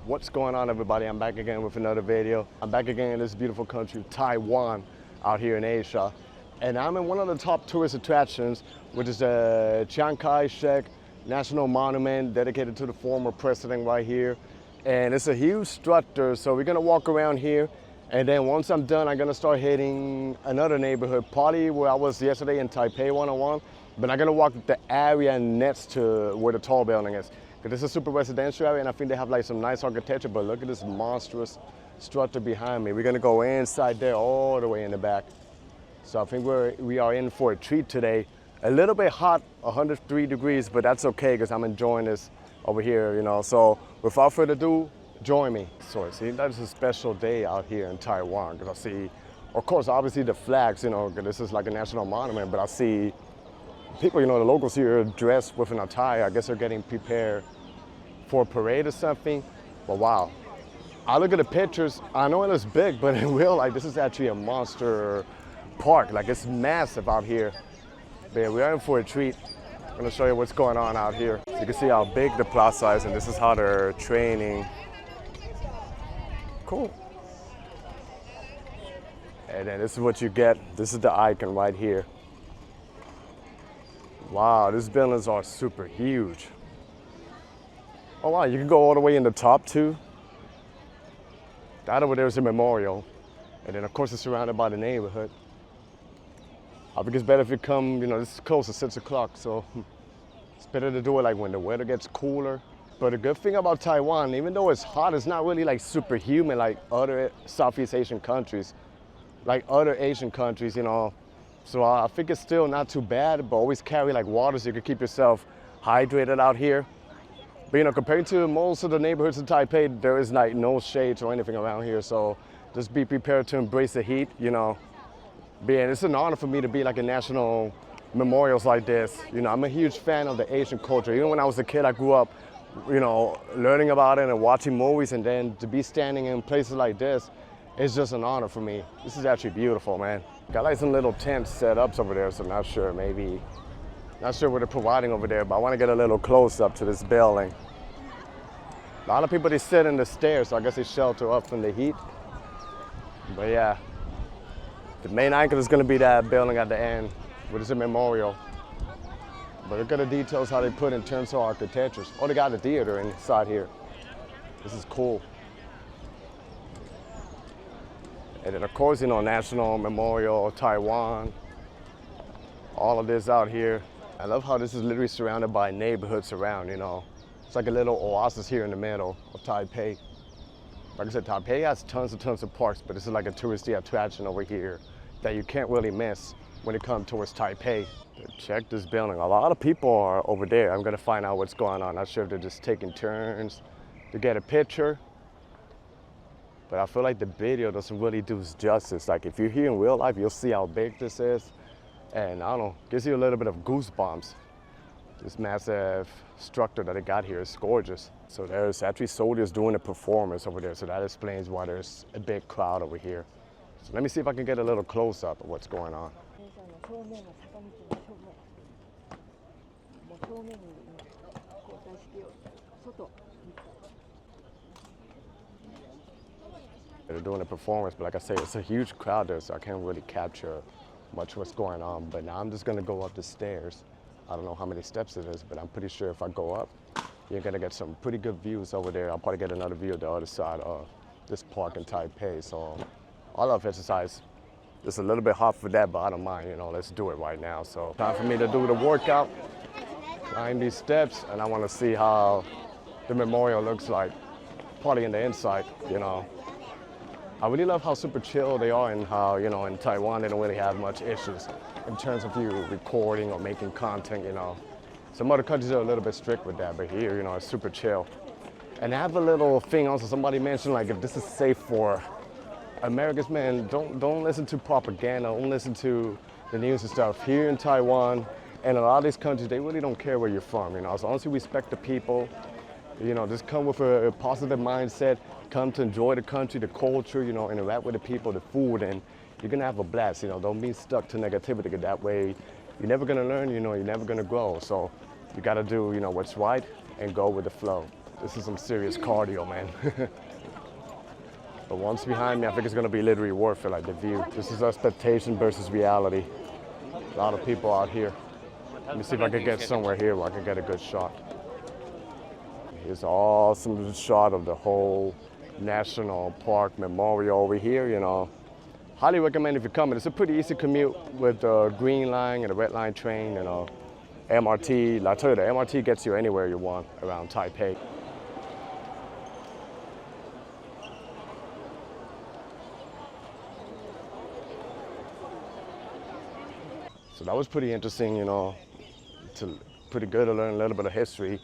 What's going on, everybody? I'm back again with another video. I'm back again in this beautiful country, Taiwan, out here in Asia. And I'm in one of the top tourist attractions, which is the Chiang Kai-Shek National Monument dedicated to the former president right here. And it's a huge structure, so we're gonna walk around here. And then once I'm done, I'm gonna start hitting another neighborhood, probably where I was yesterday in Taipei 101. But I'm gonna walk the area next to where the tall building is. Because this is a super residential area, and I think they have like some nice architecture, but look at this monstrous structure behind me. We're gonna go inside there all the way in the back. So I think we are in for a treat today. A little bit hot, 103 degrees, but that's okay because I'm enjoying this over here, you know. So without further ado, join me. So I see that is a special day out here in Taiwan because I see, of course, obviously the flags, you know, because this is like a national monument, but I see people, you know, the locals here dressed with an attire. I guess they're getting prepared for a parade or something. But wow, I look at the pictures, I know it looks big, but in real life, this is actually a monster park. Like, it's massive out here. But yeah, we're in for a treat. I'm gonna show you what's going on out here. So you can see how big the plaza is, and this is how they're training. Cool. And then this is what you get. This is the icon right here. Wow, these buildings are super huge. Oh wow, you can go all the way in the top too. That over there is a memorial. And then of course it's surrounded by the neighborhood. I think it's better if you come, you know, this is close to 6 o'clock, so it's better to do it like when the weather gets cooler. But the good thing about Taiwan, even though it's hot, it's not really like super humid like other Southeast Asian countries. Like other Asian countries, you know. So I think it's still not too bad, but always carry like water so you can keep yourself hydrated out here. But you know, compared to most of the neighborhoods in Taipei, there is like no shades or anything around here. So just be prepared to embrace the heat, you know. But yeah, it's an honor for me to be like in national memorials like this. You know, I'm a huge fan of the Asian culture. Even when I was a kid, I grew up, you know, learning about it and watching movies, and then to be standing in places like this, it's just an honor for me. This is actually beautiful, man. Got like some little tents set up over there, so not sure what they're providing over there, but I want to get a little close up to this building. A lot of people, they sit in the stairs, so I guess they shelter up from the heat. But yeah, the main icon is going to be that building at the end, which is a memorial. But look at the details how they put in terms of architecture. Oh, they got a theater inside here. This is cool. And then of course, you know, National Memorial, Taiwan, all of this out here. I love how this is literally surrounded by neighborhoods around, you know. It's like a little oasis here in the middle of Taipei. Like I said, Taipei has tons of parks, but this is like a touristy attraction over here that you can't really miss when it comes towards Taipei. Check this building. A lot of people are over there. I'm gonna find out what's going on. Not sure if they're just taking turns to get a picture. But I feel like the video doesn't really do justice. Like if you're here in real life, you'll see how big this is. And I don't know, gives you a little bit of goosebumps. This massive structure that they got here is gorgeous. So there's actually soldiers doing a performance over there. So that explains why there's a big crowd over here. So let me see if I can get a little close up of what's going on. They're doing a performance, but like I say, it's a huge crowd there, so I can't really capture much what's going on. But now I'm just gonna go up the stairs. I don't know how many steps it is, but I'm pretty sure if I go up, you're gonna get some pretty good views over there. I'll probably get another view of the other side of this park in Taipei. So I love exercise. It's a little bit hot for that, but I don't mind, you know, let's do it right now. So time for me to do the workout, climb these steps, and I wanna see how the memorial looks like, probably in the inside, you know. I really love how super chill they are and how, you know, in Taiwan, they don't really have much issues in terms of you recording or making content, you know. Some other countries are a little bit strict with that, but here, you know, it's super chill. And I have a little thing also, somebody mentioned, like, if this is safe for Americans, man, don't listen to propaganda, don't listen to the news and stuff. Here in Taiwan and a lot of these countries, they really don't care where you're from, you know. As long as you respect the people, you know, just come with a positive mindset, come to enjoy the country, the culture, you know, interact with the people, the food, and you're gonna have a blast, you know. Don't be stuck to negativity. That way, you're never gonna learn, you know, you're never gonna grow. So you gotta do, you know, what's right and go with the flow. This is some serious cardio, man. But once behind me, I think it's gonna be literally worth it, like the view. This is expectation versus reality. A lot of people out here. Let me see if I can get somewhere here where I can get a good shot. Here's an awesome shot of the whole National Park Memorial over here, you know. Highly recommend if you're coming. It's a pretty easy commute with the green line and the red line train, you know. MRT, I tell you, the MRT gets you anywhere you want around Taipei. So that was pretty interesting, you know. Pretty good to learn a little bit of history,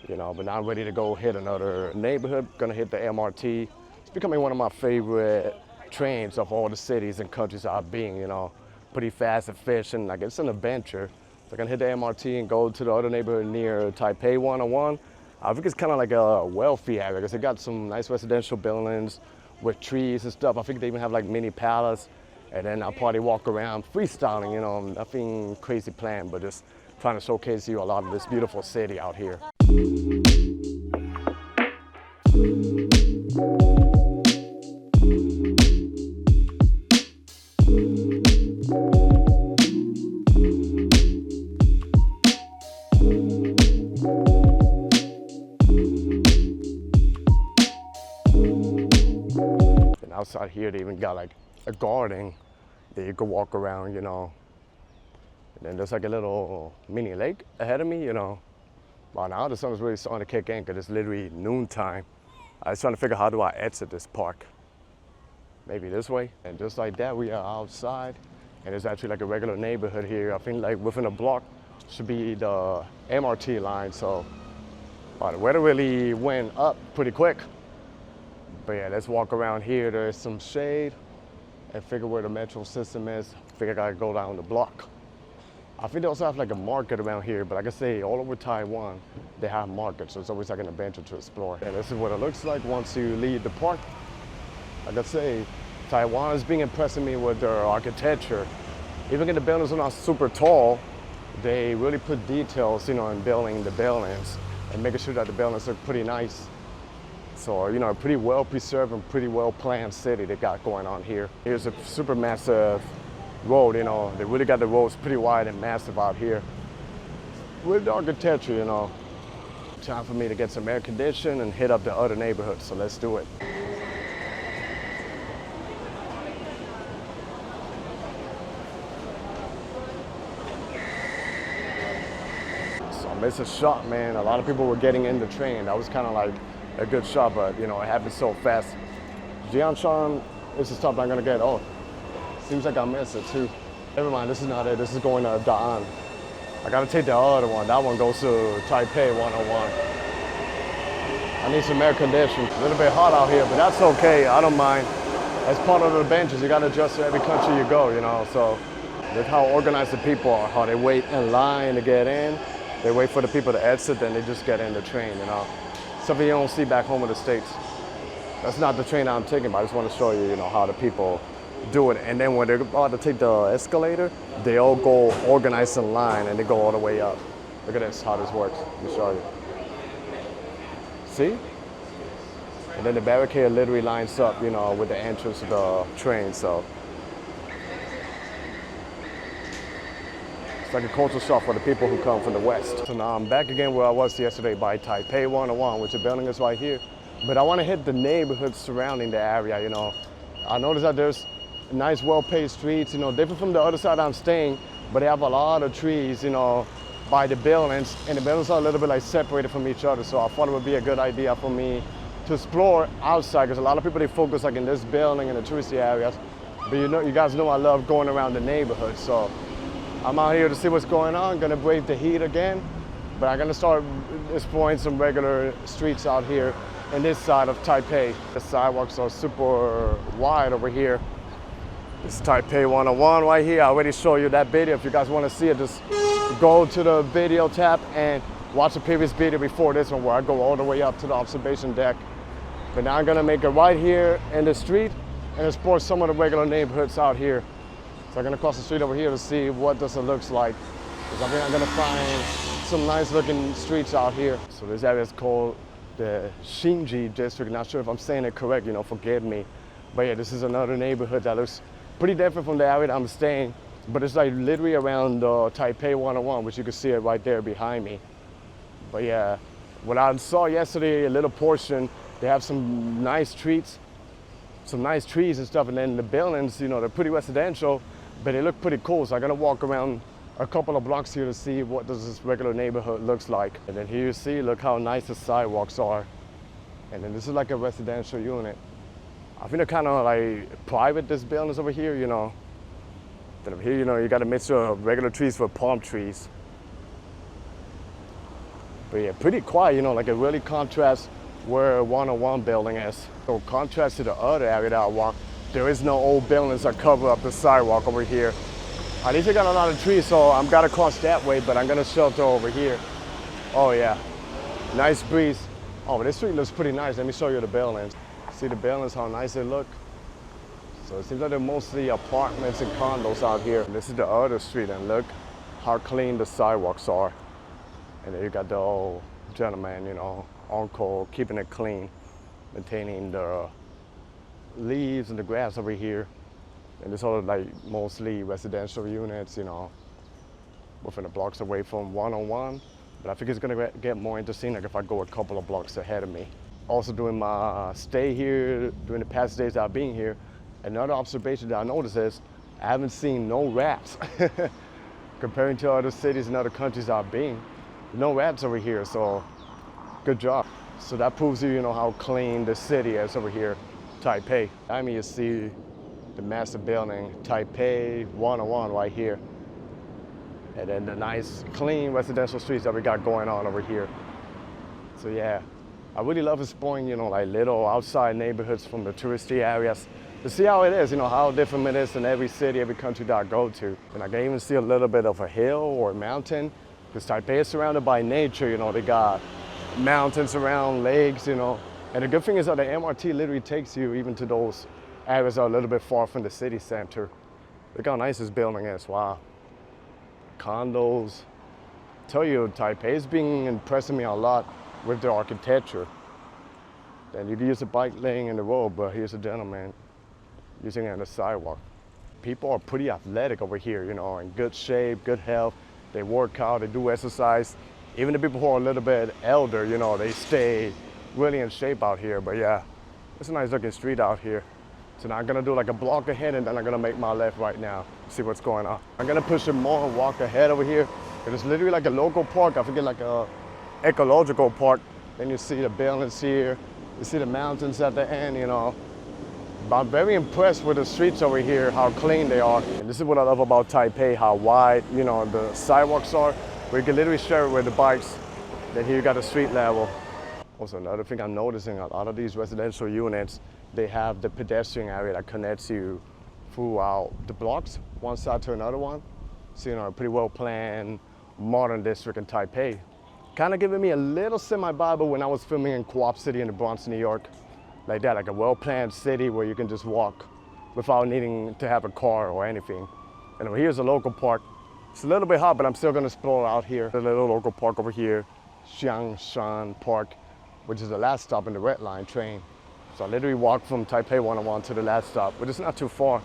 you know, but now I'm ready to go hit another neighborhood, gonna hit the MRT. It's becoming one of my favorite trains of all the cities and countries I've been, you know. Pretty fast, efficient, like it's an adventure. So I'm gonna hit the MRT and go to the other neighborhood near Taipei 101. I think it's kind of like a wealthy area because they got some nice residential buildings with trees and stuff. I think they even have like mini palace. And then I'll probably walk around freestyling, you know, nothing crazy planned, but just trying to showcase you a lot of this beautiful city out here. And outside here, they even got like a garden that you could walk around, you know. And then there's like a little mini lake ahead of me, you know. By now the sun is really starting to kick in because it's literally noontime. I was trying to figure out how do I exit this park. Maybe this way. And just like that, we are outside. And it's actually like a regular neighborhood here. I think like within a block should be the MRT line. So the weather really went up pretty quick. But yeah, let's walk around here. There's some shade. And figure where the metro system is. Figure I gotta go down the block. I think they also have like a market around here, but like I say, all over Taiwan, they have markets, so it's always like an adventure to explore. And this is what it looks like once you leave the park. Like I say, Taiwan is being impressing me with their architecture. Even if the buildings are not super tall, they really put details, you know, in building the buildings and making sure that the buildings look pretty nice. So, you know, a pretty well preserved and pretty well planned city they got going on here. Here's a super massive road, you know. They really got the roads pretty wide and massive out here. With the architecture, you know. Time for me to get some air conditioning and hit up the other neighborhoods, so let's do it. So I missed a shot, man. A lot of people were getting in the train. That was kind of like a good shot, but you know, it happened so fast. Chiang is the stop I'm gonna get. Oh, seems like I missed it too. Never mind, this is not it. This is going to Da'an. I gotta take the other one. That one goes to Taipei 101. I need some air conditioning. A little bit hot out here, but that's okay. I don't mind. As part of the adventures, you gotta adjust to every country you go, you know. So look how organized the people are, how they wait in line to get in. They wait for the people to exit, then they just get in the train, you know. Something you don't see back home in the States. That's not the train I'm taking, but I just want to show you, you know, how the people do it. And then when they're about to take the escalator, they all go organized in line and they go all the way up. Look at this, how this works. Let me show you. See? And then the barricade literally lines up, you know, with the entrance of the train, so. It's like a culture shock for the people who come from the West. So now I'm back again where I was yesterday by Taipei 101, which the building is right here. But I want to hit the neighborhoods surrounding the area, you know. I noticed that there's nice, well-paved streets, you know, different from the other side I'm staying, but they have a lot of trees, you know, by the buildings, and the buildings are a little bit like separated from each other. So I thought it would be a good idea for me to explore outside, because a lot of people, they focus like in this building and the touristy areas. But you guys know I love going around the neighborhood, so I'm out here to see what's going on. Gonna brave the heat again, but I'm gonna start exploring some regular streets out here in this side of Taipei. The sidewalks are super wide over here. This is Taipei 101 right here. I already showed you that video. If you guys want to see it, just go to the video tab and watch the previous video before this one where I go all the way up to the observation deck. But now I'm gonna make a right here in the street and explore some of the regular neighborhoods out here. So I'm gonna cross the street over here to see what this looks like. Because I think I'm gonna find some nice looking streets out here. So this area is called the Shinji district. Not sure if I'm saying it correct, you know, forgive me. But yeah, this is another neighborhood that looks pretty different from the area that I'm staying. But it's like literally around Taipei 101, which you can see it right there behind me. But yeah, what I saw yesterday, a little portion, they have some nice trees and stuff. And then the buildings, you know, they're pretty residential, but they look pretty cool. So I'm gonna walk around a couple of blocks here to see what does this regular neighborhood looks like. And then here you see, look how nice the sidewalks are. And then this is like a residential unit. I think they're kind of like private, this buildings over here, you know. Then over here, you know, you got a mixture of regular trees with palm trees. But yeah, pretty quiet, you know, like it really contrasts where 101 building is. So contrast to the other area that I walk, there is no old buildings that cover up the sidewalk over here. At least I got a lot of trees, so I'm gotta cross that way, but I'm gonna shelter over here. Oh yeah, nice breeze. Oh, but this street looks pretty nice. Let me show you the buildings. See the buildings, how nice they look. So it seems like they're mostly apartments and condos out here. And this is the other street, and look how clean the sidewalks are. And then you got the old gentleman, you know, on call, keeping it clean, maintaining the leaves and the grass over here. And this all like mostly residential units, you know, within the blocks away from 101. But I think it's gonna get more interesting like if I go a couple of blocks ahead of me. Also during my stay here, during the past days I've been here, another observation that I noticed is I haven't seen no rats. Comparing to other cities and other countries I've been, no rats over here, so good job. So that proves you know, how clean the city is over here, Taipei. I mean, you see the massive building, Taipei 101 right here. And then the nice, clean residential streets that we got going on over here. So yeah, I really love exploring, you know, like little outside neighborhoods from the touristy areas to see how it is, you know, how different it is in every city, every country that I go to. And I can even see a little bit of a hill or a mountain, because Taipei is surrounded by nature, you know, they got mountains around, lakes, you know. And the good thing is that the MRT literally takes you even to those areas that are a little bit far from the city center. Look how nice this building is, wow. Condos. I tell you, Taipei is being impressing me a lot with their architecture. Then you can use a bike lane in the road, but here's a gentleman using it on the sidewalk. People are pretty athletic over here, you know, in good shape, good health. They work out, they do exercise. Even the people who are a little bit elder, you know, they stay really in shape out here. But yeah, it's a nice looking street out here. So now I'm gonna do like a block ahead and then I'm gonna make my left right now, see what's going on. I'm gonna push it more and walk ahead over here. It's literally like a local park. I forget, like a ecological park. Then you see the buildings here. You see the mountains at the end, you know. But I'm very impressed with the streets over here, how clean they are. And this is what I love about Taipei, how wide, you know, the sidewalks are, where you can literally share it with the bikes. Then here you got the street level. Also, another thing I'm noticing, a lot of these residential units, they have the pedestrian area that connects you throughout the blocks, one side to another one. So, you know, a pretty well-planned, modern district in Taipei. Kind of giving me a little semi-Bible when I was filming in Co-op City in the Bronx, New York. Like that, like a well-planned city where you can just walk without needing to have a car or anything. And over here's a local park. It's a little bit hot, but I'm still gonna explore out here. The little local park over here, Chiang Park, which is the last stop in the Red Line train. So I literally walked from Taipei 101 to the last stop, but it's not too far.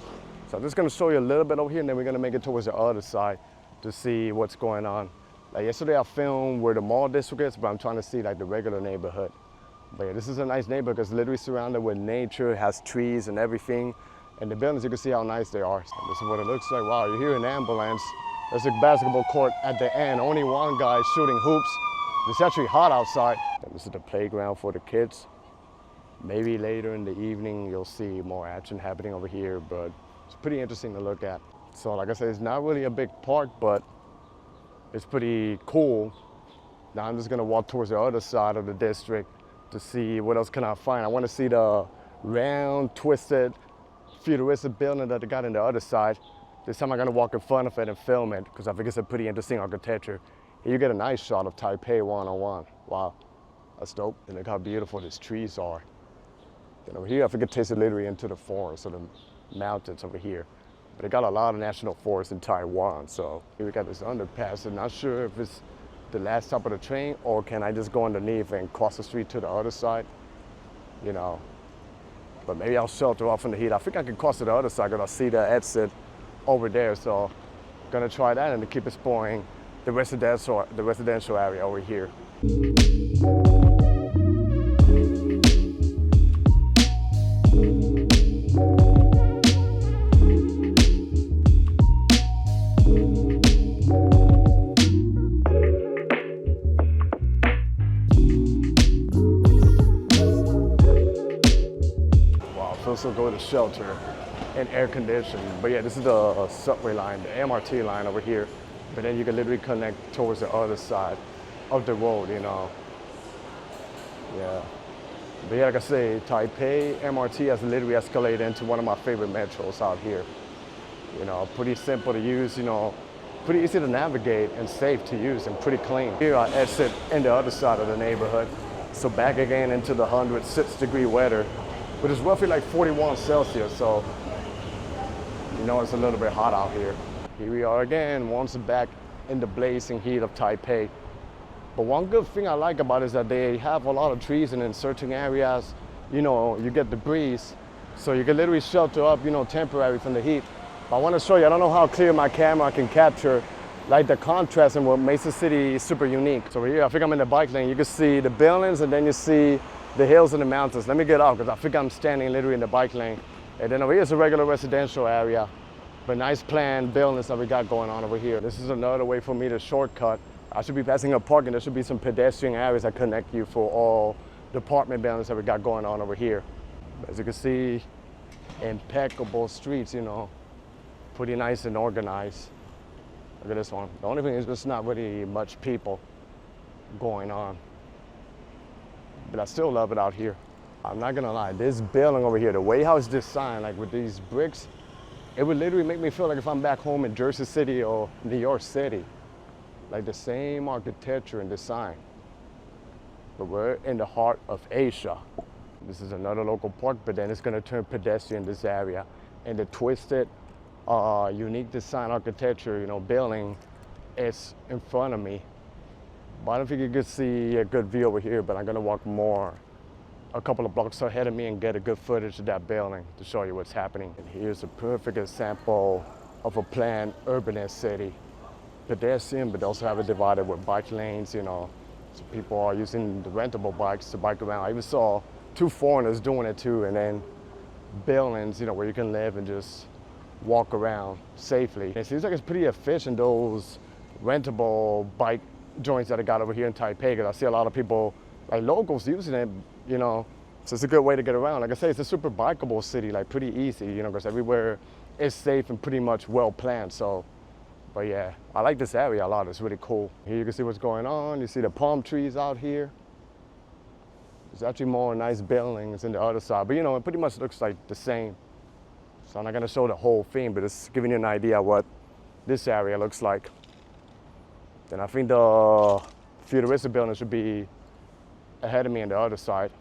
So I'm just gonna show you a little bit over here, and then we're gonna make it towards the other side to see what's going on. Like yesterday I filmed where the mall district is, but I'm trying to see like the regular neighborhood. But yeah, this is a nice neighborhood because it's literally surrounded with nature, it has trees and everything. And the buildings, you can see how nice they are. So this is what it looks like. Wow, you hear an ambulance. There's a basketball court at the end. Only one guy shooting hoops. It's actually hot outside. And this is the playground for the kids. Maybe later in the evening, you'll see more action happening over here, but it's pretty interesting to look at. So like I said, it's not really a big park, but it's pretty cool. Now I'm just gonna walk towards the other side of the district to see what else can I find. I wanna see the round, twisted, futuristic building that they got on the other side. This time I'm gonna walk in front of it and film it because I think it's a pretty interesting architecture. Here you get a nice shot of Taipei 101. Wow, that's dope. And look how beautiful these trees are. Then over here, I think it takes it literally into the forest, so the mountains over here. But they got a lot of national forests in Taiwan, so here we got this underpass. I'm not sure if it's the last stop of the train, or can I just go underneath and cross the street to the other side? You know, but maybe I'll shelter off from the heat. I think I can cross to the other side because I see the exit over there. So gonna try that and to keep exploring the residential area over here. Also go to shelter and air conditioning. But yeah, this is the subway line, the MRT line over here. But then you can literally connect towards the other side of the road, you know. Yeah. But yeah, like I say, Taipei MRT has literally escalated into one of my favorite metros out here. You know, pretty simple to use, you know, pretty easy to navigate and safe to use and pretty clean. Here I exit in the other side of the neighborhood. So back again into the 106-degree weather, but it's roughly like 41 Celsius, so you know it's a little bit hot out here. Here we are again, once back in the blazing heat of Taipei. But one good thing I like about it is that they have a lot of trees, and in certain areas, you know, you get the breeze, so you can literally shelter up, you know, temporary from the heat. But I want to show you, I don't know how clear my camera can capture, like the contrast and what makes the city super unique. So here, I think I'm in the bike lane. You can see the buildings, and then you see the hills and the mountains. Let me get out because I think I'm standing literally in the bike lane. And then over here is a regular residential area, but nice planned buildings that we got going on over here. This is another way for me to shortcut. I should be passing a park, and there should be some pedestrian areas that connect you for all the apartment buildings that we got going on over here. As you can see, impeccable streets, you know, pretty nice and organized. Look at this one. The only thing is there's not really much people going on. But I still love it out here. I'm not gonna lie, this building over here, the way how it's designed, like with these bricks, it would literally make me feel like if I'm back home in Jersey City or New York City. Like the same architecture and design. But we're in the heart of Asia. This is another local park, but then it's gonna turn pedestrian in this area. And the twisted, unique design architecture, you know, building is in front of me. But I don't think you can see a good view over here, but I'm gonna walk a couple of blocks ahead of me and get a good footage of that building to show you what's happening. And here's a perfect example of a planned urbanist city. Pedestrian, but they also have it divided with bike lanes, you know. So people are using the rentable bikes to bike around. I even saw 2 foreigners doing it too, and then buildings, you know, where you can live and just walk around safely. It seems like it's pretty efficient, those rentable bike joints that I got over here in Taipei, because I see a lot of people, like locals, using it, you know, so it's a good way to get around. Like I say, it's a super bikeable city, like pretty easy, you know, because everywhere is safe and pretty much well planned. So, but yeah, I like this area a lot. It's really cool. Here you can see what's going on. You see the palm trees out here. There's actually more nice buildings in the other side, but you know, it pretty much looks like the same. So I'm not gonna show the whole thing, but it's giving you an idea what this area looks like. Then I think the futuristic building should be ahead of me on the other side.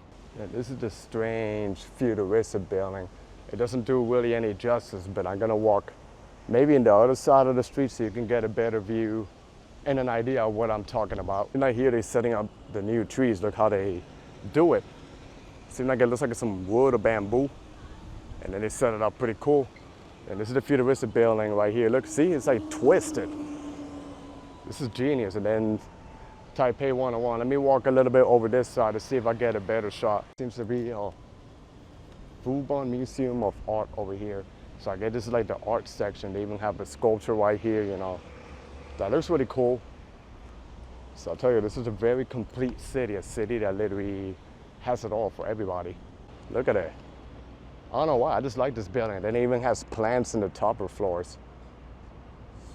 And this is the strange futuristic building. It doesn't do really any justice, but I'm gonna walk maybe in the other side of the street so you can get a better view and an idea of what I'm talking about. And right here they're setting up the new trees. Look how they do it. Seems like it looks like it's some wood or bamboo. And then they set it up pretty cool. And this is the futuristic building right here. Look, see, it's like twisted. This is genius. And then Taipei 101. Let me walk a little bit over this side to see if I get a better shot. Seems to be a Fubon Museum of Art over here. So I guess this is like the art section. They even have a sculpture right here, you know. That looks really cool. So I'll tell you, this is a very complete city, a city that literally has it all for everybody. Look at it. I don't know why, I just like this building. Then it even has plants in the upper floors.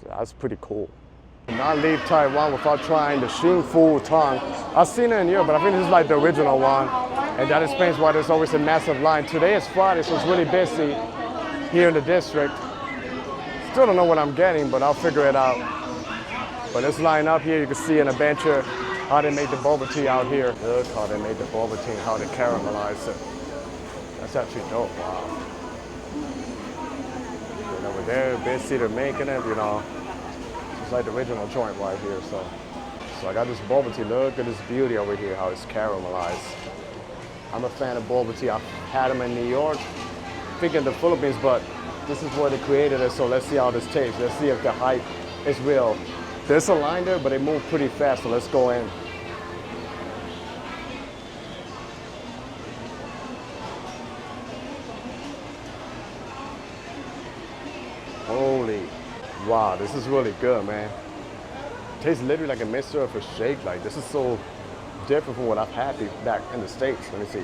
So that's pretty cool. Not leave Taiwan without trying the Xing Fu Tang. I've seen it in Europe, but I think this is like the original one. And that explains why there's always a massive line. Today is Friday, so it's really busy here in the district. Still don't know what I'm getting, but I'll figure it out. But this line up here, you can see an adventure how they made the boba tea out here. Look how they made the boba tea, how they caramelize it. That's actually dope, wow. And over there, busy, they're making it, you know. It's like the original joint right here, so So I got this boba tea. Look at this beauty over here, how it's caramelized. I'm a fan of boba tea. I've had them in New York, I think in the Philippines, but this is where they created it, so let's see how this tastes. Let's see if the hype is real. There's a line there, but they move pretty fast, so let's go in. Holy, wow, this is really good, man. Tastes literally like a mixture of a shake. Like, this is so different from what I've had back in the States. Let me see.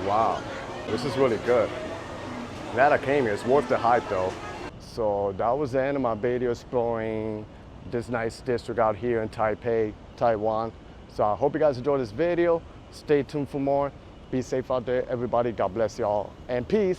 Wow, this is really good. Glad I came here. It's worth the hype though. So that was the end of my video exploring this nice district out here in Taipei, Taiwan. So I hope you guys enjoyed this video. Stay tuned for more. Be safe out there, everybody. God bless y'all and peace.